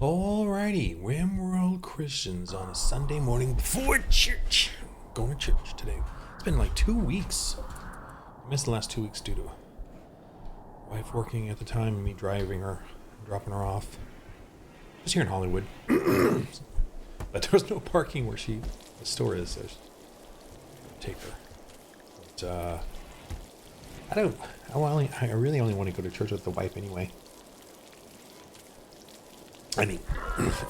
Alrighty, Rimworld Christians on a Sunday morning before church. Going to church today. It's been like 2 weeks. I missed the last 2 weeks due to wife working at the time and me driving her, dropping her off. Just here in Hollywood. But there was no parking where the store is, so I take her. But, I really only want to go to church with the wife anyway. I mean, if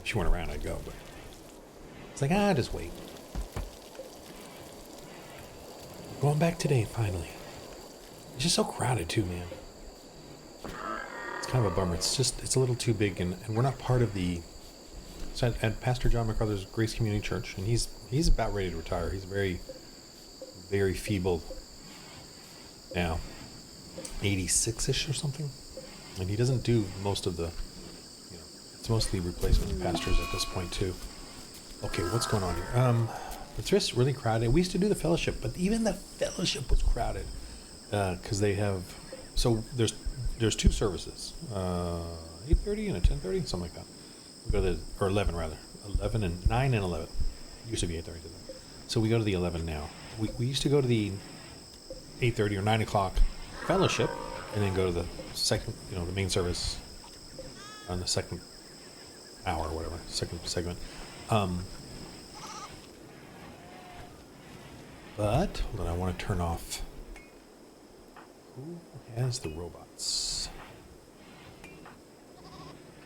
she weren't around, I'd go, but it's like, just wait. Going back today, finally. It's just so crowded too, man. It's kind of a bummer. It's a little too big, and we're not part of the, so at Pastor John MacArthur's Grace Community Church, and he's about ready to retire. He's very, very feeble now, 86-ish or something, and he doesn't do most of the, it's mostly replacement pastors at this point too. Okay, what's going on here? It's just really crowded. We used to do the fellowship, but even the fellowship was crowded because they have. So there's two services, 8:30 and a 10:30, something like that. We go to or 11 rather, 11 and 9 and 11. It used to be 8:30 to 11. So we go to the 11 now. We used to go to the 8:30 or 9 o'clock fellowship, and then go to the second, the main service on the second hour or whatever, second segment. But hold on, I want to turn off. Who has the robots?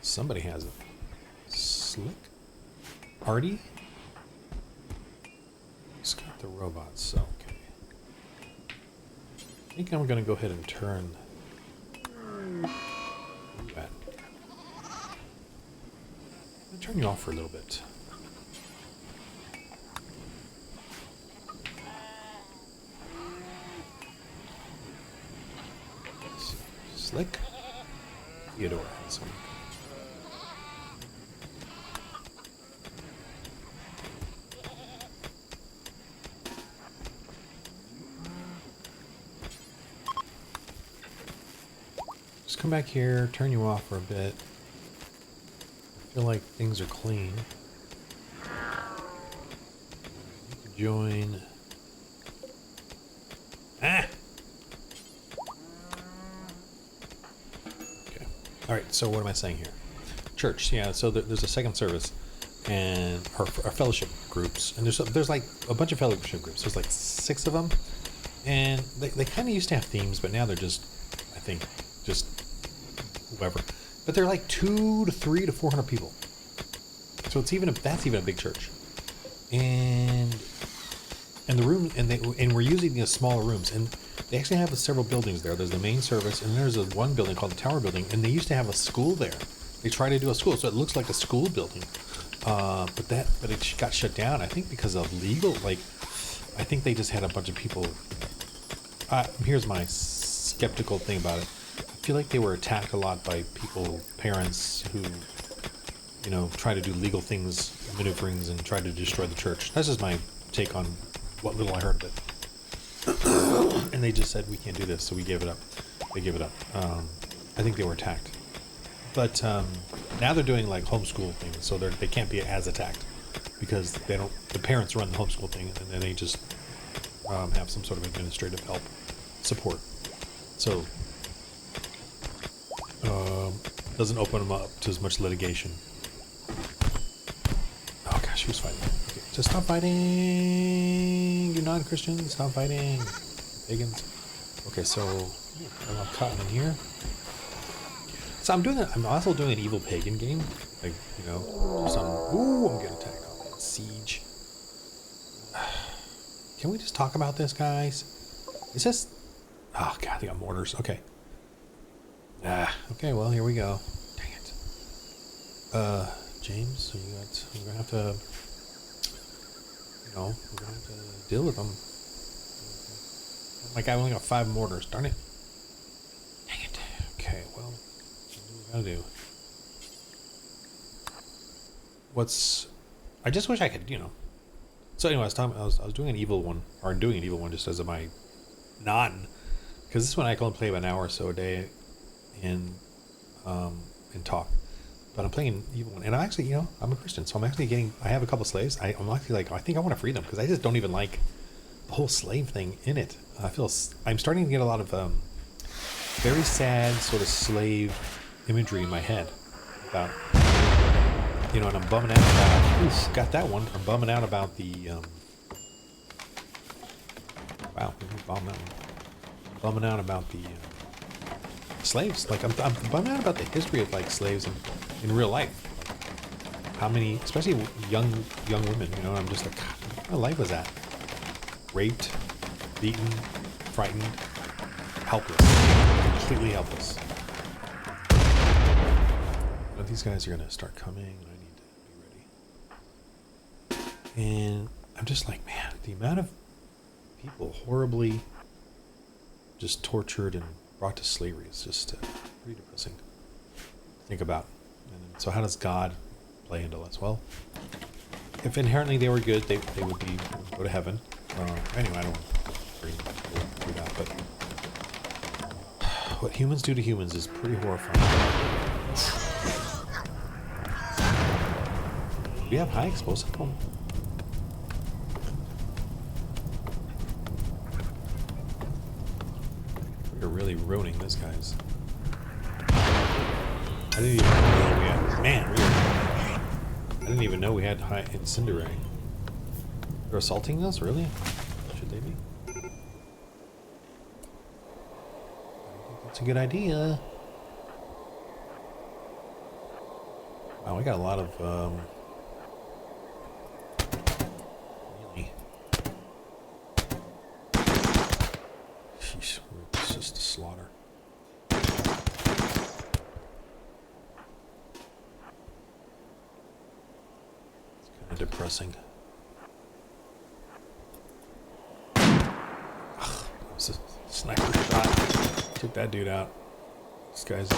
Somebody has it. Slick? Artie? Who's got the robots? Okay. I think I'm going to go ahead and turn that. I'll turn you off for a little bit. Slick? Theodore has one. Just come back here, turn you off for a bit. I feel like things are clean. You can join. Okay. All right. So what am I saying here? Church. Yeah. So there's a second service, and our fellowship groups, and there's like a bunch of fellowship groups. There's like 6 of them, and they kind of used to have themes, but now they're just, I think, just whoever. But they're like 200 to 300 to 400 people. So that's even a big church. And the room, and we're using the smaller rooms, and they actually have several buildings there. There's the main service, and there's one building called the Tower Building, and they used to have a school there. They tried to do a school, so it looks like a school building. But it got shut down, I think, because of legal. I think they just had a bunch of people. Here's my skeptical thing about it. I feel like they were attacked a lot by parents who, try to do legal things, maneuverings, and try to destroy the church. That's just my take on what little I heard of it. And they just said, we can't do this, so we gave it up. They gave it up. I think they were attacked. But now they're doing like homeschool things, so they can't be as attacked because the parents run the homeschool thing, and then they just have some sort of administrative help support. So doesn't open them up to as much litigation. Oh gosh, who's fighting? Okay, just stop fighting, you non-Christians, stop fighting, pagans. Okay, so I'm cotton in here. So I'm also doing an evil pagan game, I'm getting attacked. Oh man, siege. Can we just talk about this, guys? Is this? Oh god, they got mortars. Okay. Okay, well, here we go. Dang it. James, so we're gonna have to, we're gonna have to deal with them. My guy only got 5 mortars, darn it. Dang it. Okay, well, what do we gotta do? I just wish I could, So anyway, I was doing an evil one, or doing an evil one just as my non, because this one I can only play about an hour or so a day, and talk. But I'm playing an evil one, and I'm actually, I'm a Christian, so I'm actually I have a couple slaves. I'm actually like, I think I want to free them because I just don't even like the whole slave thing in it. I'm starting to get a lot of very sad sort of slave imagery in my head about, and I'm bumming out about, got that one. I'm bumming out about the, wow, bomb that one. I'm bumming out about the slaves. Like, I'm bumming out about the history of, like, slaves in real life. Like, how many, especially young women, I'm just like, God, what kind of life was that? Raped, beaten, frightened, helpless, completely helpless. But these guys are gonna start coming, and I need to be ready. And I'm just like, man, the amount of people horribly just tortured and brought to slavery is just pretty depressing to think about. And so how does God play into this? Well, if inherently they were good, they would go to heaven. Anyway, I don't want to do that, but what humans do to humans is pretty horrifying. Do we have high explosive? We're really ruining this, guys. I didn't even know we had... Man, I didn't even know we had high incendiary. They're assaulting us? Really? Should they be? I don't think that's a good idea. Wow, we got a lot of, really... Sheesh, it's just a slaughter. It's kind of depressing. Sniper shot. Took that dude out. This guy's...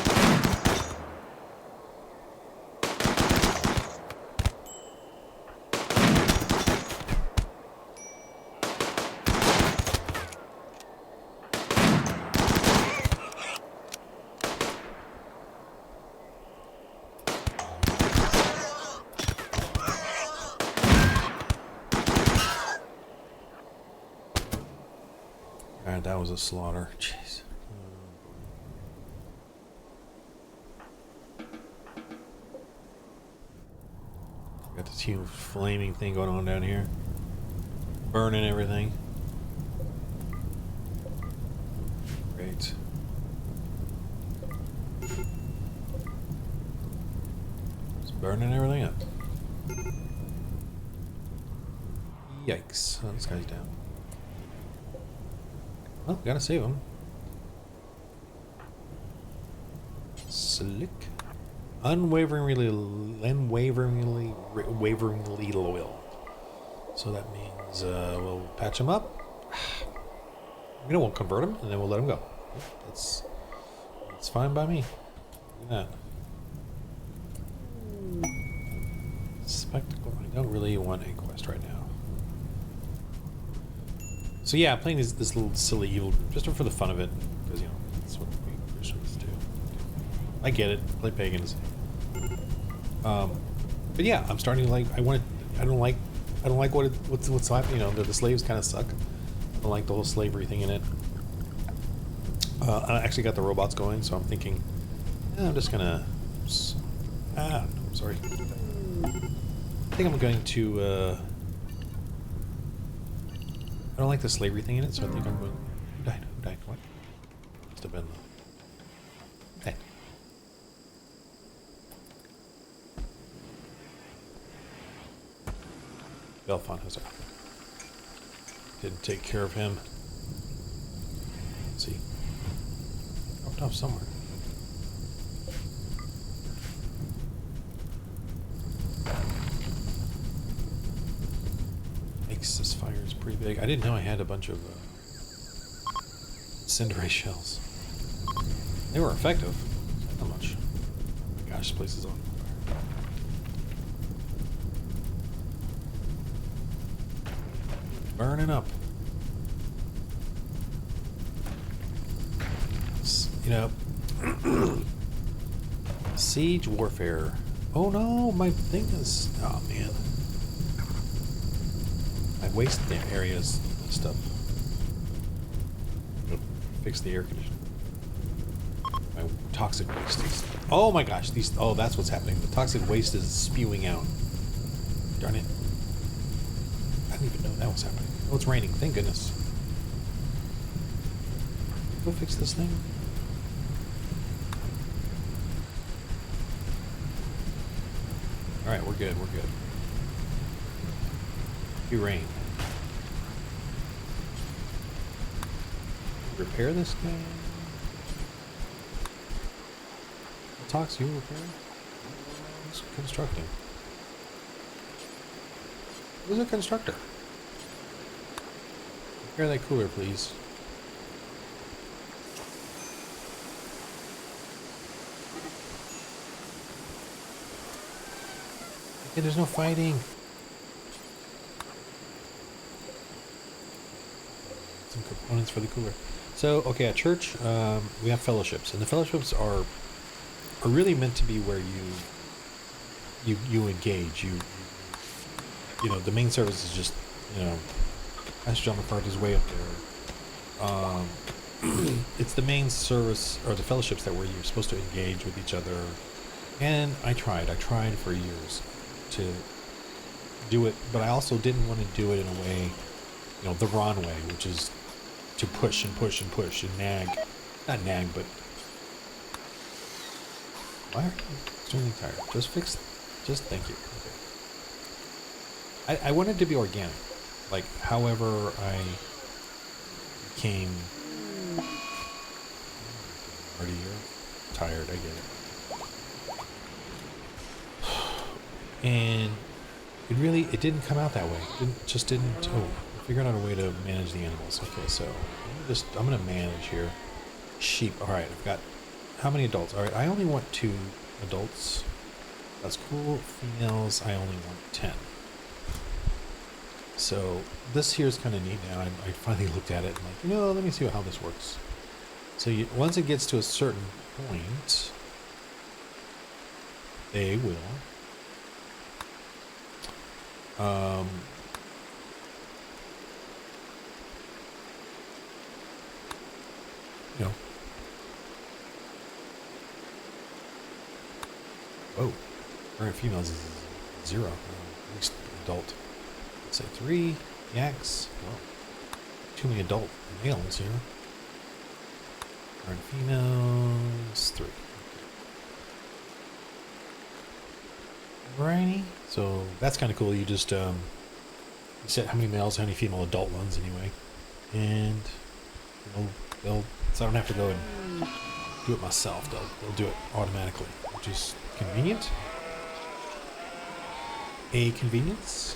Alright, that was a slaughter. Jeez. Got this huge flaming thing going on down here. Burning everything. Great. It's burning everything up. Yikes. Oh, this guy's down. Well, gotta save him. Slick. Unwaveringly loyal. So that means we'll patch him up. We'll convert him, and then we'll let him go. That's fine by me. Look at that. Spectacle. I don't really want a quest right now. So yeah, I'm playing this little silly evil group just for the fun of it, because that's what we Christians do. I get it. Play pagans. But yeah, I'm starting to like. I don't like what's happening. The slaves kind of suck. I don't like the whole slavery thing in it. I actually got the robots going, so I'm thinking, I'm just gonna. I'm sorry. I think I'm going to. I don't like the slavery thing in it, so I think I'm going... Who died? What? Must have been... Hey. Belfonhauser. Didn't take care of him. Let's see. Dropped off somewhere. This fire is pretty big. I didn't know I had a bunch of incendiary shells. They were effective. Not much. Oh my gosh, this place is on fire. Burning up. Siege warfare. Oh no, my thing is. Oh man. I waste the areas and stuff. Fix the air conditioner. My toxic waste is. Oh my gosh, these. Oh, that's what's happening. The toxic waste is spewing out. Darn it. I didn't even know that was happening. Oh, it's raining. Thank goodness. Go fix this thing. Alright, we're good. We're good. Be rain. Repair this thing. Talks you repairing? Who's constructing? Who's a constructor? Repair that cooler, please. Okay, there's no fighting. Some components for the cooler. So, okay, at church, we have fellowships, and the fellowships are really meant to be where you engage. You know, the main service is just, you know, Pastor John McCarthy's is way up there. It's the main service or the fellowships that where you're supposed to engage with each other. And I tried for years to do it, but I also didn't want to do it in a way, you know, the Ron way, which is to push and push and push and nag. Not nag, but why are you extremely tired? Just thank you. Okay. I wanted to be organic. Like, however I became already you're tired, I get it. And it didn't come out that way. Oh, figuring out a way to manage the animals. Okay, so I'm gonna manage here. Sheep. Alright, I've got how many adults? Alright, I only want 2 adults. That's cool. Females, I only want 10. So this here is kind of neat now. I finally looked at it and like, you know, let me see how this works. So once it gets to a certain point, they will you know, whoa, current females is 0, at least adult. Let's say 3 yaks. Well, too many adult males here. Current females 3. Righty. So that's kind of cool. You just you set how many males, how many female adult ones anyway, and so I don't have to go and do it myself. They'll do it automatically, which is convenient. A convenience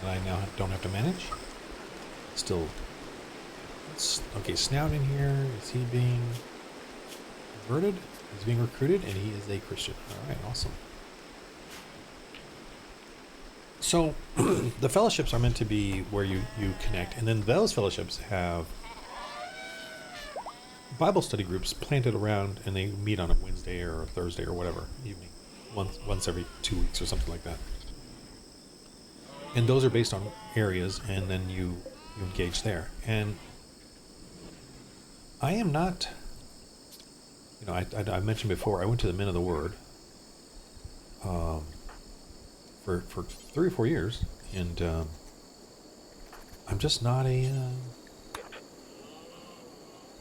that I now don't have to manage. Still, okay. Snout in here. Is he being converted? He's being recruited, and he is a Christian. All right, awesome. So the fellowships are meant to be where you connect, and then those fellowships have Bible study groups planted around, and they meet on a Wednesday or a Thursday or whatever evening, once every 2 weeks or something like that. And those are based on areas, and then you engage there. And I am not, you know, I mentioned before, I went to the Men of the Word for 3 or 4 years, and I'm just not a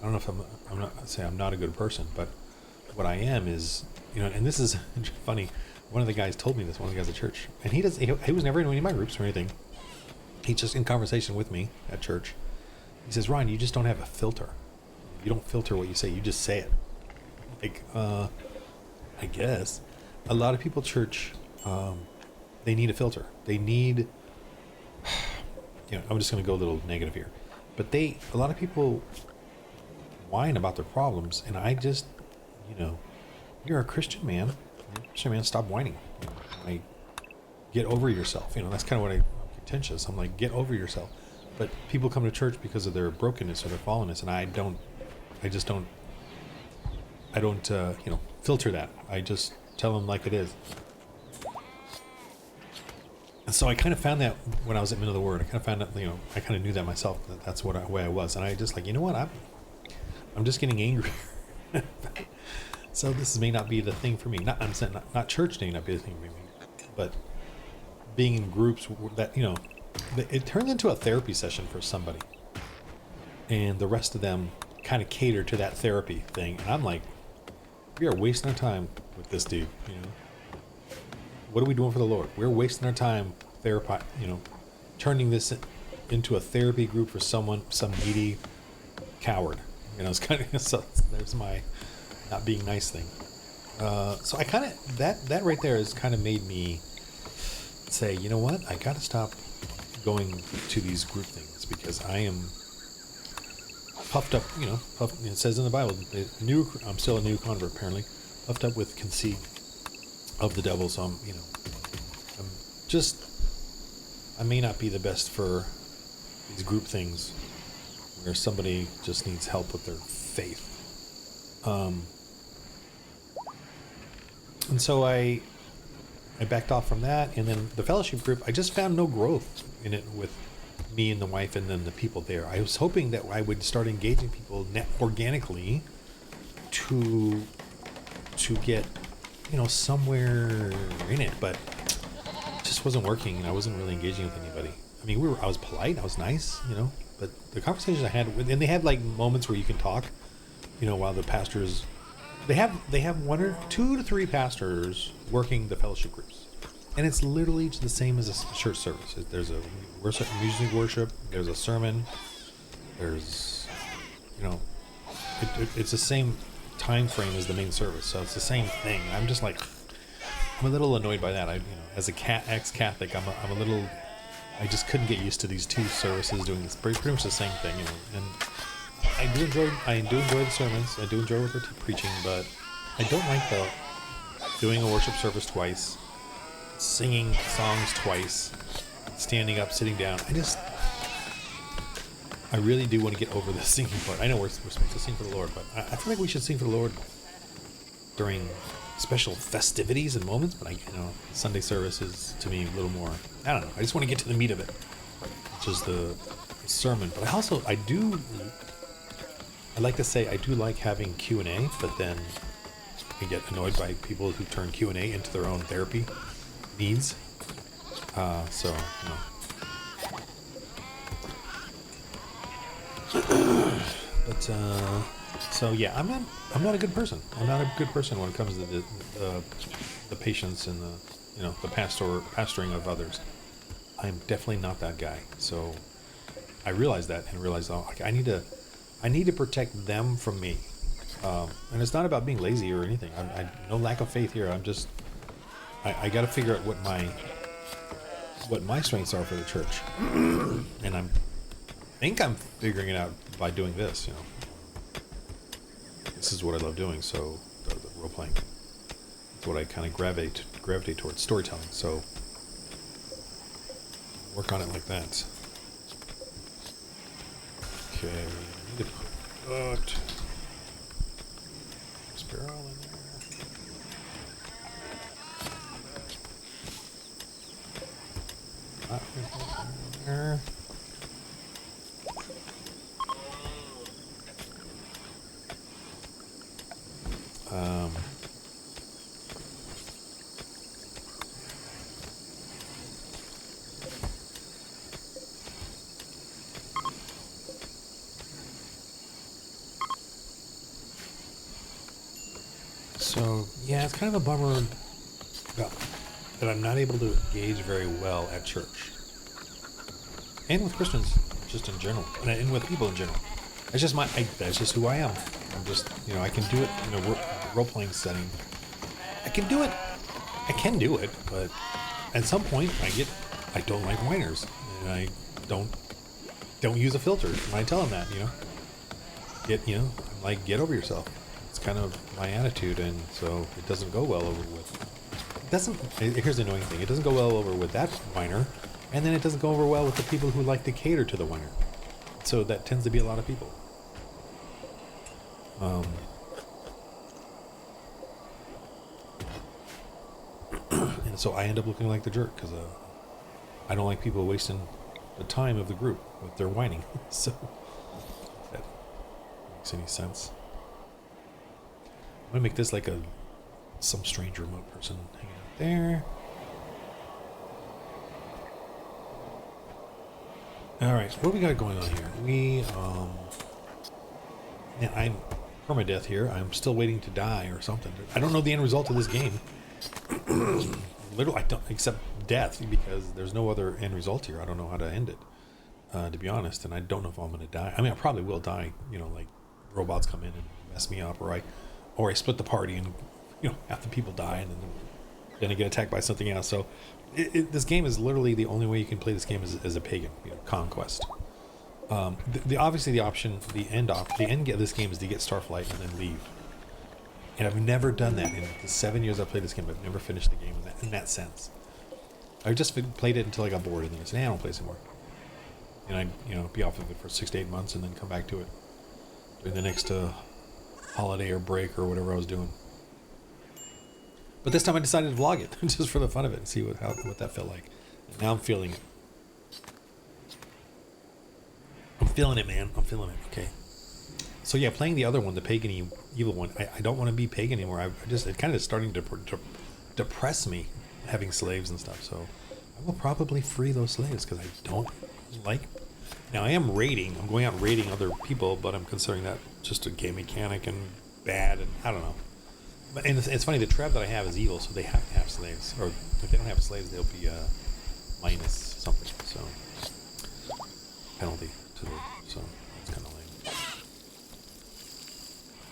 I don't know if I'm not a good person, but what I am is, you know, and this is funny. One of the guys told me this, one of the guys at church, and he was never in any of my groups or anything. He's just in conversation with me at church. He says, Ron, you just don't have a filter. You don't filter what you say, you just say it. Like, I guess. A lot of people at church, they need a filter. They need, you know, I'm just going to go a little negative here. But a lot of people whine about their problems, and I just, you know, you're a Christian man. Christian man, stop whining. Like, get over yourself. You know, that's kind of what I'm contentious. I'm like, get over yourself. But people come to church because of their brokenness or their fallenness, and I just don't, you know, filter that. I just Tell them like it is. And so I kind of found that when I was at Men of the Word. I kind of found that, I kind of knew that myself. That's the way I was. And I just like, you know what? I'm just getting angry. So this may not be the thing for me. I'm saying not church may not be the thing for me, but being in groups that, it turns into a therapy session for somebody. And the rest of them kind of cater to that therapy thing. And I'm like, we are wasting our time with this dude, What are we doing for the Lord? We're wasting our time turning this into a therapy group for some needy coward. It's kind of, so there's my not being nice thing. So I kind of, that right there has kind of made me say, you know what? I got to stop going to these group things because I am puffed up, it says in the Bible, I'm still a new convert apparently, puffed up with conceit of the devil. So I may not be the best for these group things where somebody just needs help with their faith. And so I backed off from that, and then the fellowship group, I just found no growth in it with me and the wife and then the people there. I was hoping that I would start engaging people organically to get, somewhere in it, but it just wasn't working, and I wasn't really engaging with anybody. I mean, I was polite, I was nice, but the conversations I had and they had like moments where you can talk, while the pastors, they have 2 to 3 pastors working the fellowship groups, and it's literally the same as a church service. There's a music worship, there's a sermon, there's, it's the same time frame as the main service, so it's the same thing. I'm just like, I'm a little annoyed by that. As a ex-Catholic, I'm a little, I just couldn't get used to these 2 services doing this pretty much the same thing, and I do enjoy the sermons. I do enjoy what they're preaching, but I don't like doing a worship service twice, singing songs twice, standing up, sitting down. I really do want to get over the singing part. I know we're supposed to sing for the Lord, but I feel like we should sing for the Lord during special festivities and moments. But Sunday service is to me a little more, I don't know. I just want to get to the meat of it, which is the sermon. But I like to say I do like having Q&A, but then I get annoyed by people who turn Q&A into their own therapy needs. So yeah, I'm not a good person. I'm not a good person when it comes to the patience and the pastoring of others. I'm definitely not that guy. So I realized that and realized, I need to protect them from me. And it's not about being lazy or anything. I no lack of faith here. I got to figure out what my strengths are for the church, and I think I'm figuring it out by doing this. This is what I love doing. So the role playing. It's what I kind of gravitate towards, storytelling. So work on it like that. Okay, I need to put this barrel in there. So yeah, it's kind of a bummer that I'm not able to engage very well at church and with Christians, just in general, and with people in general. It's just that's just who I am. I'm just, I can do it in a role-playing setting. I can do it, but at some point I don't like whiners, and I don't use a filter when I tell them that, I'm like, get over yourself. It's kind of my attitude, and so it doesn't go well over with. Here's the annoying thing. It doesn't go well over with that whiner, and then it doesn't go over well with the people who like to cater to the whiner. So that tends to be a lot of people. And so I end up looking like the jerk because I don't like people wasting the time of the group with their whining. So if that makes any sense. I'm gonna make this like some strange remote person hanging out there. All right, what do we got going on here? I'm permadeath here. I'm still waiting to die or something. I don't know the end result of this game. Literally, I don't, except death, because there's no other end result here. I don't know how to end it, to be honest, and I don't know if I'm going to die. I mean, I probably will die. Like robots come in and mess me up, or I split the party and half the people die, and then I get attacked by something else. So this game is literally the only way you can play this game as a pagan, conquest. Obviously the option, the end of this game is to get Starflight and then leave. And I've never done that in the 7 years I've played this game. I've never finished the game in that sense. I just played it until I got bored, and then I said, I don't play this anymore. And I'd be off of it for 6 to 8 months, and then come back to it during the next holiday or break or whatever I was doing. But this time I decided to vlog it just for the fun of it and see what that felt like. And now I'm feeling it. I'm feeling it, man. I'm feeling it. Okay. So yeah, playing the other one, the pagan evil one, I don't want to be pagan anymore. It kind of is starting to depress me, having slaves and stuff. So I will probably free those slaves because I don't like. Now I am raiding. I'm going out raiding other people, but I'm considering that just a game mechanic and bad, and I don't know. And it's funny, the tribe that I have is evil, so they have to have slaves. Or if they don't have slaves, they'll be minus something. So penalty to the. So that's kind of lame.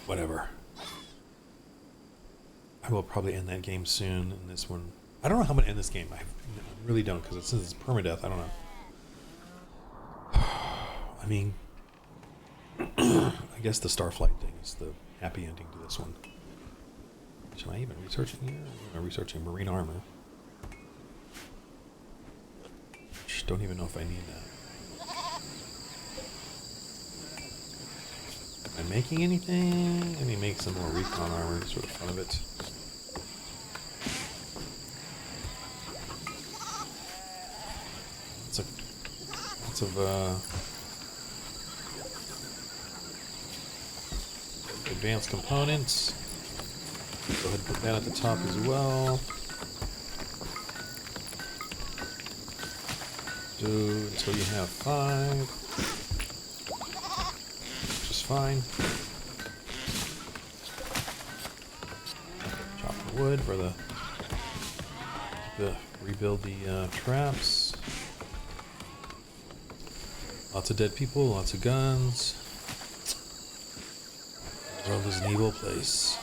Whatever. I will probably end that game soon. And this one, I don't know how I'm gonna end this game. I really don't, because since it's permadeath, I don't know. I mean, I guess the Starflight thing is the happy ending to this one. Should I even research here? I'm researching marine armor. Just don't even know if I need that. Am I making anything? Let me make some more recon armor just for the fun of it. Lots of advanced components. Go ahead and put that at the top as well. Do until you have 5. Which is fine. Chop the wood for the rebuild the traps. Lots of dead people, lots of guns. The world is an evil place.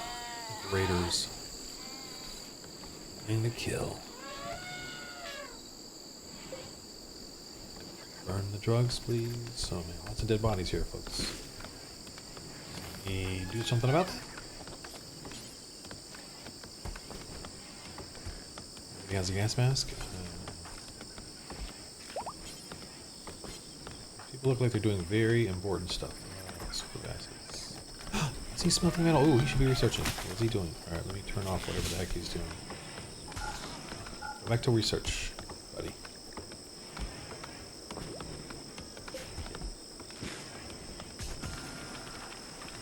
Raiders. Thing to kill. Burn the drugs, please. Oh man, lots of dead bodies here, folks. Can we do something about that? He has a gas mask. People look like they're doing very important stuff. Is he smelting metal? Oh, he should be researching. What's he doing? Alright, let me turn off whatever the heck he's doing. Go back to research, buddy.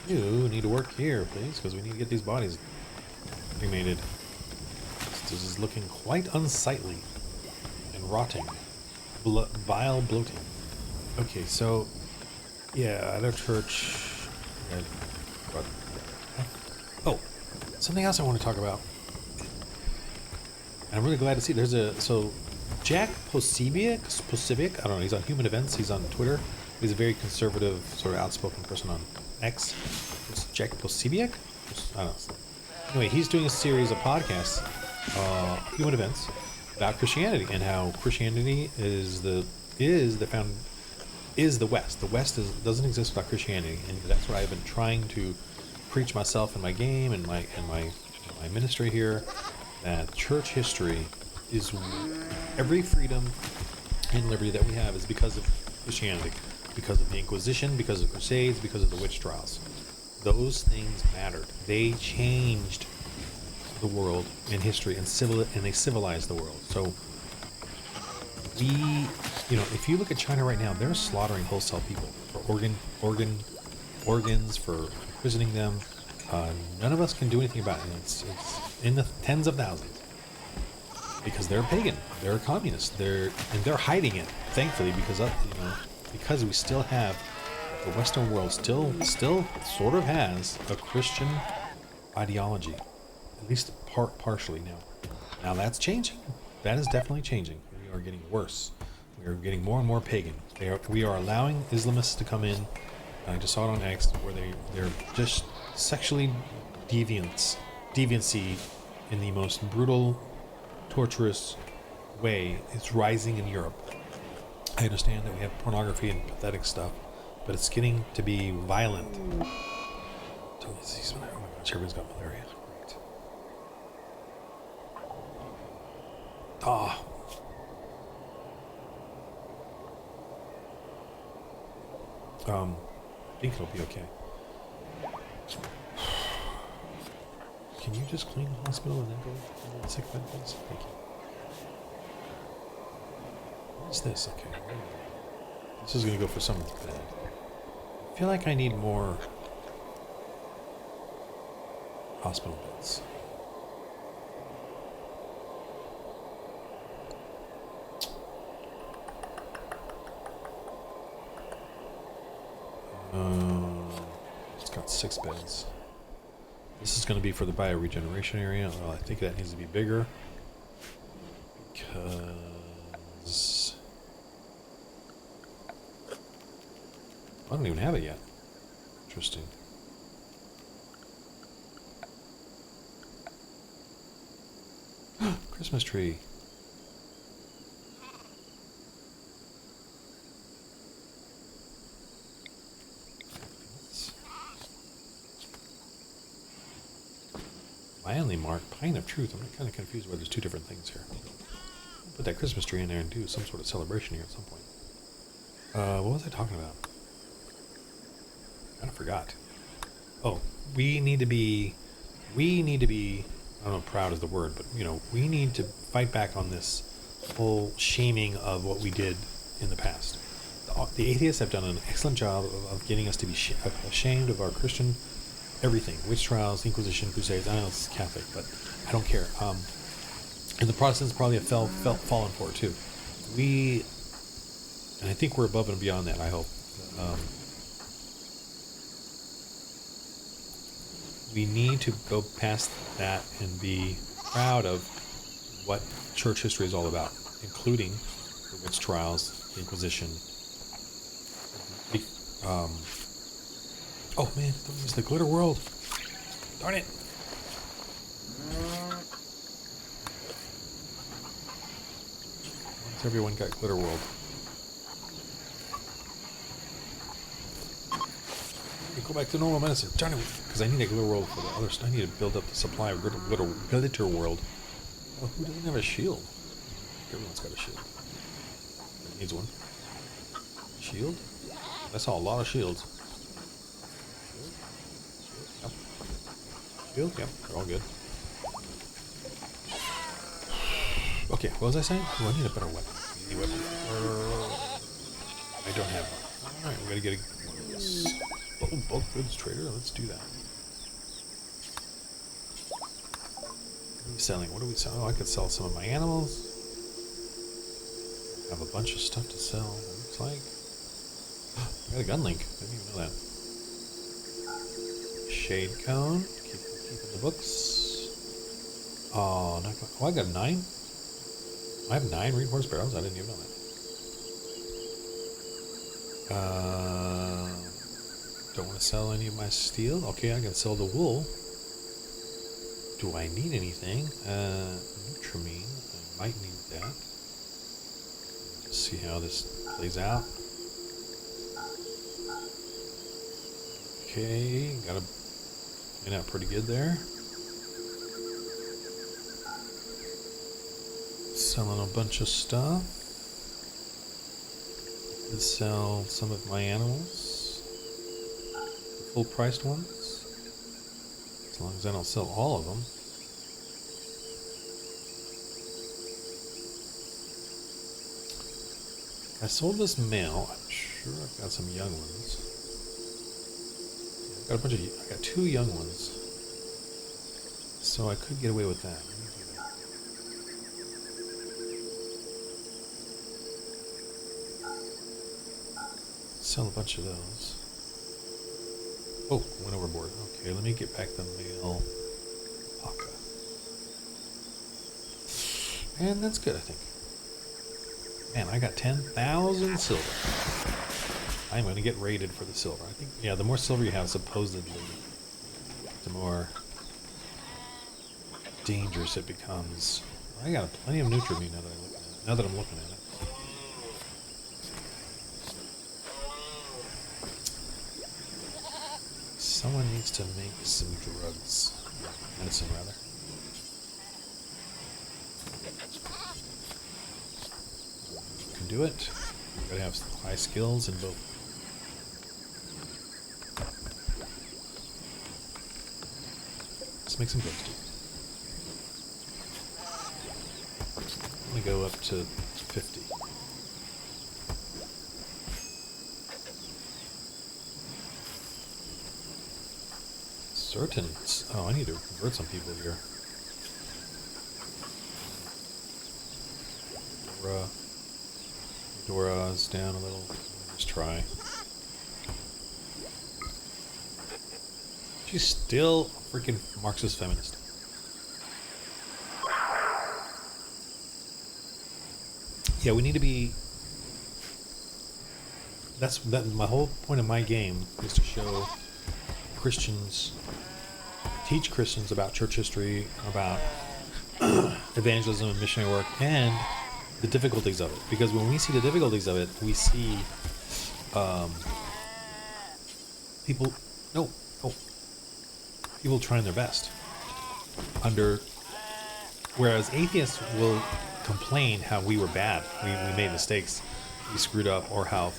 You need to work here, please, because we need to get these bodies cremated. This is looking quite unsightly and rotting. Vile bloating. Okay, so, yeah, at our church... Oh, something else I want to talk about. And I'm really glad to see so Jack Posebiec, I don't know, he's on Human Events, he's on Twitter. He's a very conservative, sort of outspoken person on X. It's Jack Posebiec? I don't know. Anyway, he's doing a series of podcasts, Human Events, about Christianity and how Christianity is the West. The West doesn't exist without Christianity, and that's what I've been trying to preach myself in my game and my ministry here. That church history is every freedom and liberty that we have is because of Christianity, because of the Inquisition, because of Crusades, because of the witch trials. Those things mattered. They changed the world in history, and they civilized the world. So we, if you look at China right now, they're slaughtering wholesale people for organs, for imprisoning them. None of us can do anything about it. It's in the tens of thousands because they're pagan, they're communist, they're hiding it. Thankfully, because we still have the Western world still sort of has a Christian ideology, at least partially now. Now that's changing. That is definitely changing. We are getting worse. We are getting more and more pagan. We are allowing Islamists to come in. I just saw it on X where they're just sexually deviancy in the most brutal, torturous way is rising in Europe. I understand that we have pornography and pathetic stuff, but it's getting to be violent. Oh my gosh, everybody's got malaria. Great. Ah. I think it'll be okay. Can you just clean the hospital and then go to the sick bed, please? Thank you. What's this? Okay. This is going to go for someone's bed. I feel like I need more hospital beds. It's got 6 beds. This is going to be for the bioregeneration area. Well, I think that needs to be bigger because I don't even have it yet. Interesting. Christmas tree. Finally marked Pine of Truth. I'm kind of confused why there's 2 different things here. I'll put that Christmas tree in there and do some sort of celebration here at some point. What was I talking about? I kind of forgot. Oh, we need to be, I don't know, proud is the word, but we need to fight back on this whole shaming of what we did in the past. The atheists have done an excellent job of getting us to be ashamed of our Christian everything, witch trials, Inquisition, Crusades. I know it's Catholic, but I don't care. And the Protestants probably have fallen for it too. And I think we're above and beyond that, I hope. We need to go past that and be proud of what church history is all about, including the witch trials, the Inquisition. Oh man, don't use the glitter world. Darn it. Once everyone got glitter world. Go back to normal medicine. Darn it, because I need a glitter world for the other stuff. I need to build up the supply of glitter world. Oh, who doesn't have a shield? Everyone's got a shield. Who needs one? Shield? I saw a lot of shields. Shield? Yep, they're all good. Okay, what was I saying? Oh, I need a better weapon. I need a weapon. I don't have one. Alright, we gotta get a bulk goods trader. Let's do that. What are we selling? What are we selling? Oh, I could sell some of my animals. I have a bunch of stuff to sell, it looks like. I got a gun link. Didn't even know that. Shade cone. Keep the books. Oh, I got 9. I have 9 reinforced barrels. I didn't even know that. Don't want to sell any of my steel. Okay, I can sell the wool. Do I need anything? Nutramine. I might need that. Let's see how this plays out. Okay, got to clean out pretty good there. Selling a bunch of stuff. Could sell some of my animals, the full priced ones, as long as I don't sell all of them. I sold this male. I'm sure I've got some young ones. Yeah, I got 2 young ones. So I could get away with that. Let me do that. Sell a bunch of those. Oh, went overboard. Okay, let me get back the male alpaca. And that's good, I think. Man, I got 10,000 silver. I'm going to get rated for the silver. I think, yeah, the more silver you have, supposedly, the more dangerous it becomes. I got plenty of Nutrimi now that I'm looking at it. Someone needs to make some drugs. Medicine, rather. Can do it. You gotta have high skills in both. Let's make some drugs, dude. I'm gonna go up to 50. Certain. Oh, I need to convert some people here. Dora's down a little. Let's try. She's still freaking Marxist feminist. Yeah, we need to be. That's my whole point of my game is to show Christians, teach Christians about church history, about evangelism and missionary work, and the difficulties of it. Because when we see the difficulties of it, we see people, people trying their best. Whereas atheists will complain how we were bad, we made mistakes, we screwed up, or how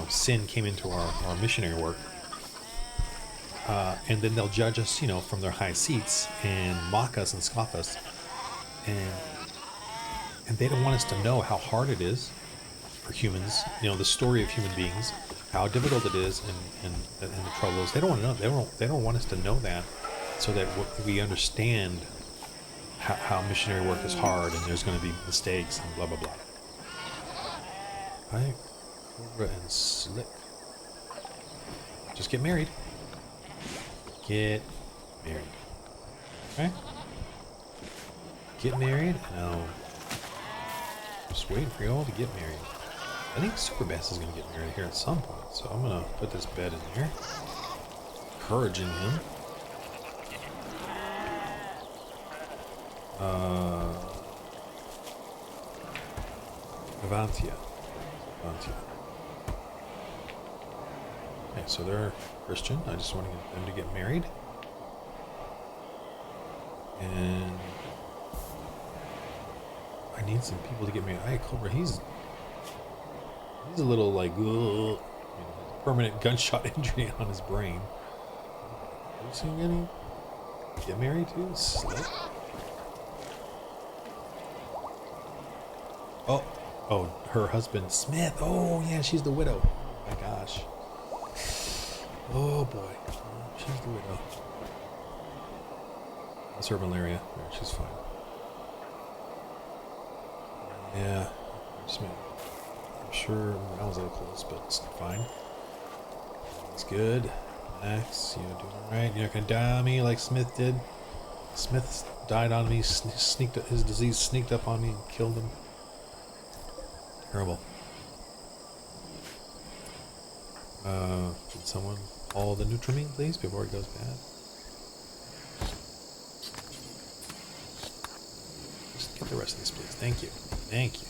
sin came into our missionary work. And then they'll judge us, from their high seats and mock us and scoff us. And they don't want us to know how hard it is for humans, the story of human beings, how difficult it is, and the troubles. They don't want to know. They don't want us to know that, so that we understand how missionary work is hard, and there's going to be mistakes and blah blah blah. Right, Cobra and Slick. Just get married. Get married. Okay? Get married. No. Just waiting for you all to get married. I think Super Bass is going to get married here at some point, so I'm going to put this bed in here. Encouraging him. Avantia. Okay, so they're Christian. I just want to get them to get married. And I need some people to get married. Hey, Cobra, he's a little like, permanent gunshot injury on his brain. Are you seeing any get married to? Slick? Oh, her husband, Smith. Oh, yeah, she's the widow. Oh, my gosh. Oh, boy. She's the widow. That's her malaria. There, she's fine. Yeah. I'm sure I was a little close, but it's fine. It's good. Max, doing alright. You're not going to die on me like Smith did. Smith died on me, his disease sneaked up on me and killed him. Terrible. Did someone call the Nutrimine, please, before it goes bad? Just get the rest of this, please. Thank you. Thank you.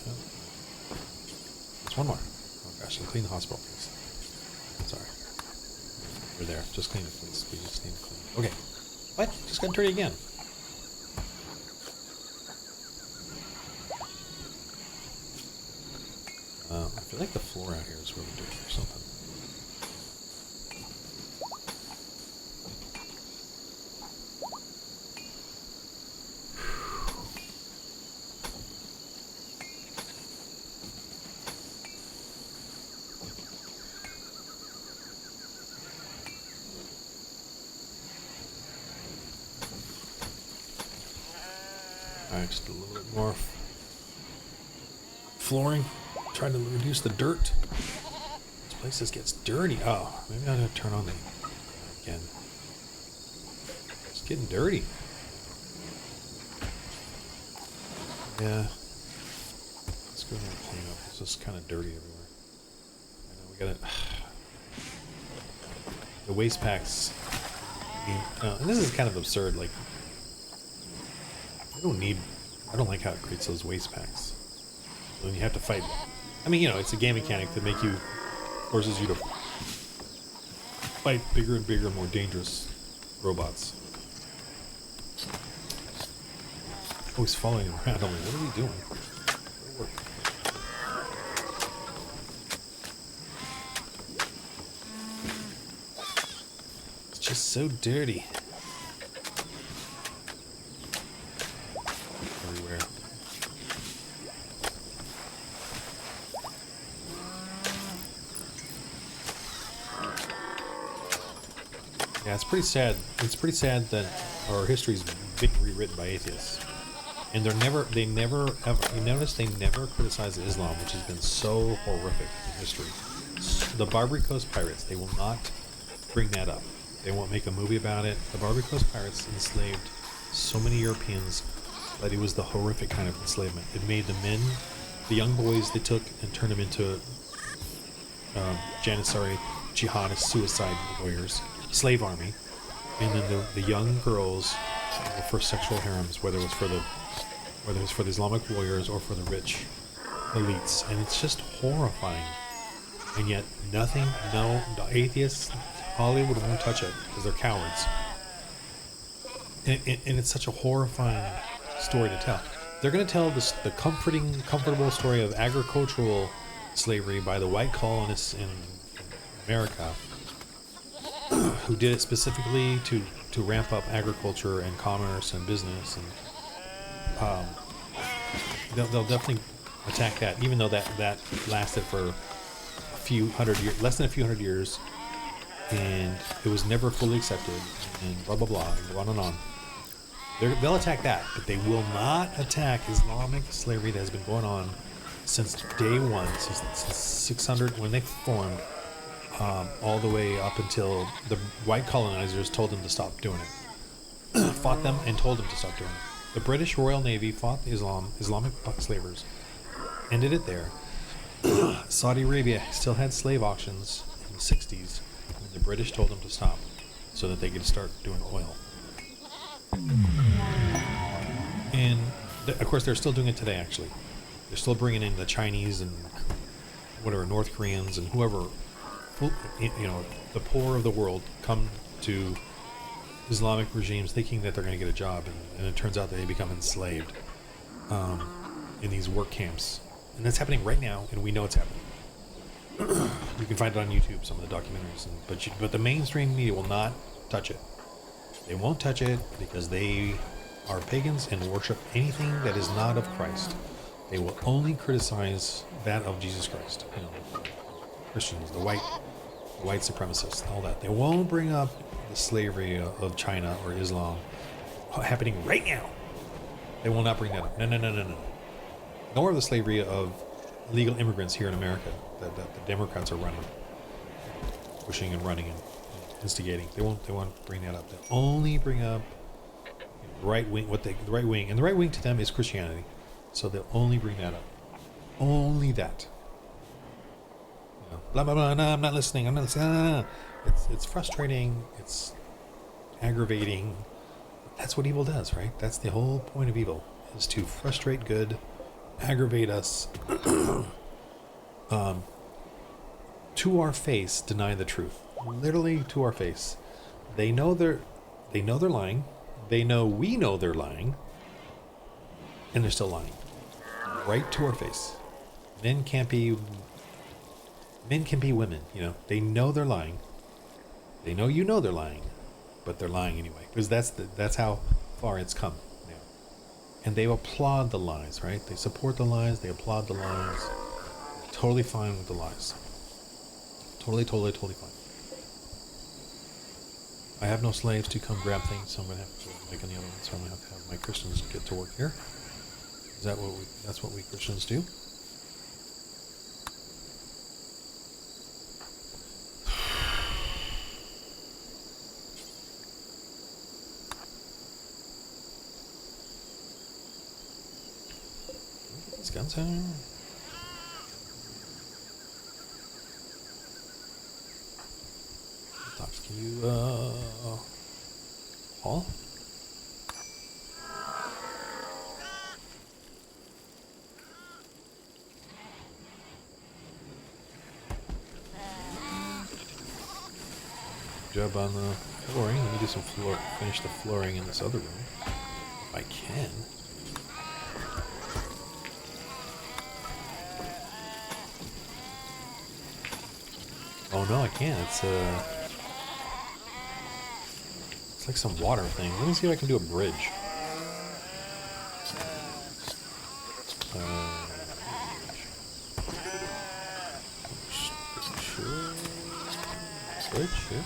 There's one more. Oh gosh, and clean the hospital, please. Sorry. We're there. Just clean it, please. We just need to clean it. Okay. What? Just got dirty again. I feel like the floor out here is really dirty or something. just a little bit more flooring. Trying to reduce the dirt. This place just gets dirty. Oh, maybe I'm gonna turn on the again. It's getting dirty. Yeah. Let's go ahead and clean up. It's just kind of dirty everywhere. I know we gotta. The waste packs. And this is kind of absurd. Like, I don't like how it creates those waste packs. When you have to fight. I mean, it's a game mechanic that forces you to fight bigger and bigger, more dangerous robots. Oh, he's following him around. I'm like, what are we doing? It's just so dirty. Everywhere. Yeah, it's pretty sad. It's pretty sad that our history's been rewritten by atheists. And they never ever, you notice they never criticize Islam, which has been so horrific in history. The Barbary Coast Pirates, they will not bring that up. They won't make a movie about it. The Barbary Coast Pirates enslaved so many Europeans, but it was the horrific kind of enslavement. It made the men, the young boys they took and turned them into Janissary, jihadist, suicide warriors, slave army. And then the young girls were for sexual harems, whether it was for the Islamic warriors or for the rich elites. And it's just horrifying. And yet the atheists, Hollywood won't touch it because they're cowards. And it's such a horrifying story to tell. They're going to tell the comfortable story of agricultural slavery by the white colonists in America who did it specifically to ramp up agriculture and commerce and business, and they'll definitely attack that, even though that lasted for less than a few hundred years, and it was never fully accepted, and blah blah blah, and go on and on. They'll attack that, but they will not attack Islamic slavery that has been going on since day one, since 600 when they formed, all the way up until the white colonizers told them to stop doing it. Fought them and told them to stop doing it. The British Royal Navy fought the Islamic slavers, ended it there. Saudi Arabia still had slave auctions in the 60s, and the British told them to stop so that they could start doing oil. And of course, they're still doing it today, actually. They're still bringing in the Chinese and whatever, North Koreans and whoever, the poor of the world come to Islamic regimes thinking that they're going to get a job, and it turns out that they become enslaved in these work camps. And that's happening right now, and we know it's happening. You can find it on YouTube, some of the documentaries, but the mainstream media will not touch it. They won't touch it because they are pagans and worship anything that is not of Christ. They will only criticize that of Jesus Christ. Christians, the white supremacists, all that. They won't bring up the slavery of China or Islam happening right now. They will not bring that up. No. Nor the slavery of illegal immigrants here in America that the Democrats are running, pushing and running and instigating. They won't bring that up. They'll only bring up the right wing, the right wing, and the right wing to them is Christianity. So they'll only bring that up. Only that. Blah blah blah. No, I'm not listening. It's frustrating. It's aggravating. That's what evil does, right? That's the whole point of evil, is to frustrate good, aggravate us, to our face, deny the truth. Literally to our face. They know they're lying. They know we know they're lying, and they're still lying. Right to our face. Men can be women, They know they're lying. They know they're lying, but they're lying anyway, because that's how far it's come now. And they applaud the lies, right? They support the lies, they applaud the lies. They're totally fine with the lies. Totally fine. I have no slaves to come grab things, so I'm going to have to make any other one. So I'm going to have my Christians get to work here. That's what we Christians do? These guns out. Can you haul? Job on the flooring. Let me do some finish the flooring in this other room. If I can. Oh no, I can't. It's like some water thing. Let me see if I can do a bridge. Bridge, yeah.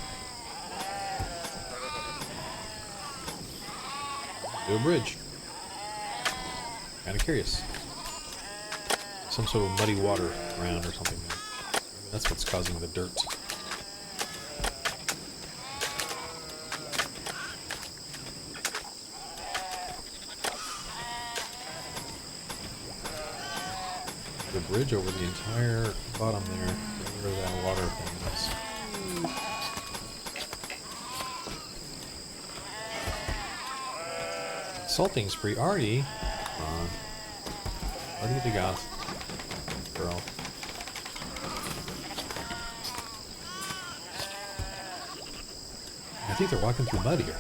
Do a bridge. Kind of curious. Some sort of muddy water around or something. That's what's causing the dirt. The bridge over the entire bottom there, where that water thing is. Salting spree, Artie. Artie the goth girl. I think they're walking through mud here.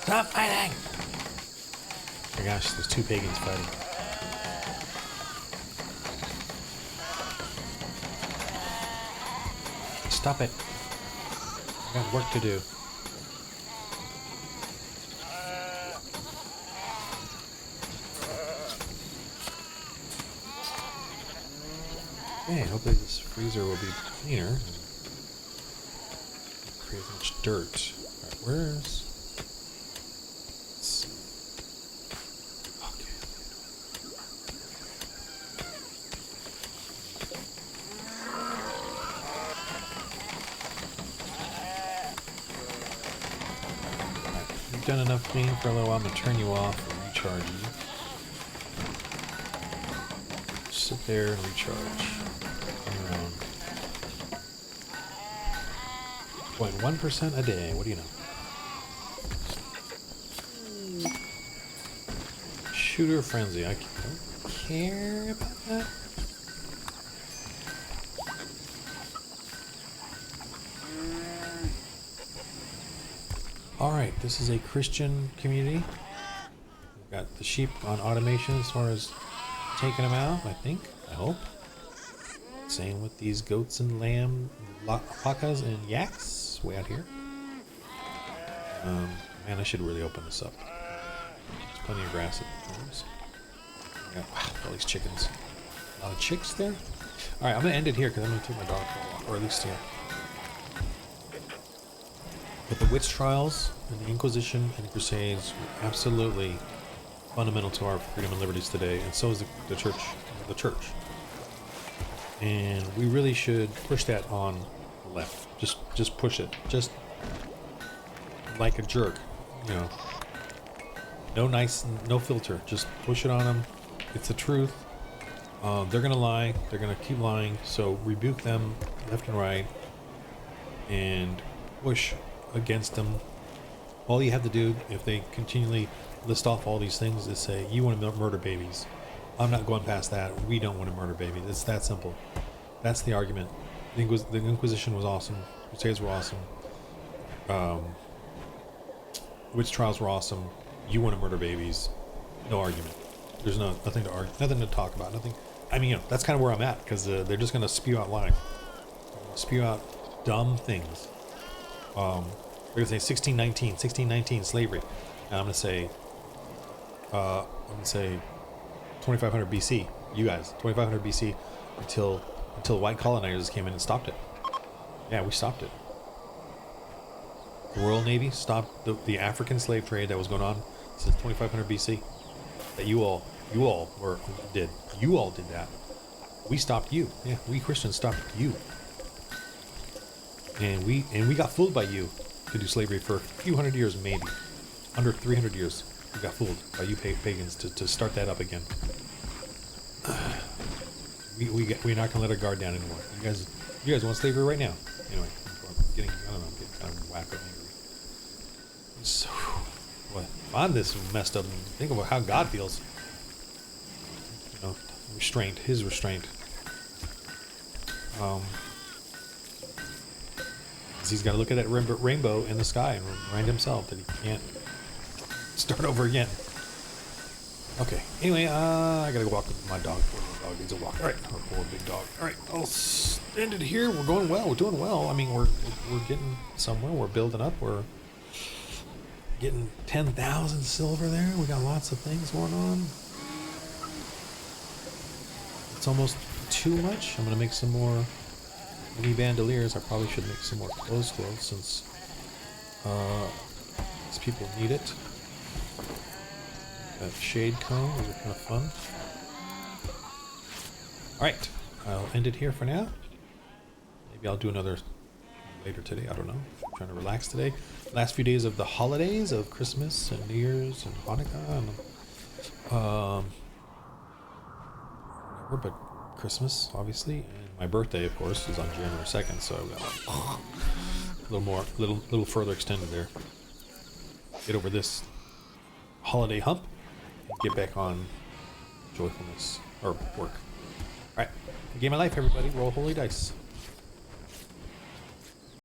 Stop fighting! Oh my gosh, there's two pagans fighting. Stop it. I got work to do. Okay, hopefully this freezer will be cleaner. And create as much dirt. Alright, where's... Done enough cleaning for a little while. I'm gonna turn you off and recharge you. Sit there and recharge. Turn around. 0.1% a day. What do you know? Shooter frenzy. I don't care about that. Alright, this is a Christian community. We've got the sheep on automation as far as taking them out, I think. I hope. Same with these goats and lamb, alpacas and yaks way out here. Man, I should really open this up. There's plenty of grass at the times. Wow, all these chickens. A lot of chicks there. Alright, I'm going to end it here because I'm going to take my dog for a walk, or at least here. But the witch trials and the Inquisition and the Crusades were absolutely fundamental to our freedom and liberties today, and so is the church. And we really should push that on the left. Just push it. Just like a jerk, you know. No filter. Just push it on them. It's the truth. They're gonna lie. They're gonna keep lying. So rebuke them left and right, and push against them. All you have to do, if they continually list off all these things, is say, you want to murder babies. I'm not going past that. We don't want to murder babies. It's that simple. That's the argument. The Inquisition was awesome. Crusades were awesome. Witch trials were awesome. You want to murder babies. No argument. There's nothing to argue, nothing to talk about, nothing. I mean, that's kind of where I'm at, because they're just going to spew out lying. Spew out dumb things. They're going to say 1619 slavery. And I'm gonna say 2500 BC. You guys, 2500 BC until white colonizers came in and stopped it. Yeah, we stopped it. The Royal Navy stopped the African slave trade that was going on since 2500 BC. That you all did. You all did that. We stopped you. Yeah, we Christians stopped you. And we got fooled by you to do slavery for a few hundred years, maybe under 300 years. We got fooled by you pagans to start that up again. We're not gonna let our guard down anymore. You guys want slavery right now? Anyway, I'm getting kind of whacked up angry. So, what? I'm this messed up. Think about how God feels. You know, restraint. His restraint. He's got to look at that rainbow in the sky and remind himself that he can't start over again. Okay. Anyway, I gotta go walk with my dog. Poor little dog needs a walk. All right, our poor big dog. All right, I'll end it here. We're going well. We're doing well. I mean, we're getting somewhere. We're building up. We're getting 10,000 silver there. We got lots of things going on. It's almost too much. I'm gonna make some more mini bandoliers. I probably should make some more clothes since people need it. That shade cone, those are kind of fun. Alright, I'll end it here for now. Maybe I'll do another later today, I don't know. I'm trying to relax today. Last few days of the holidays of Christmas and New Year's and Hanukkah and whatever, but Christmas, obviously, and my birthday, of course, is on January 2nd, so I've got a little further extended there. Get over this holiday hump and get back on joyfulness or work. All right, game of life, everybody. Roll holy dice.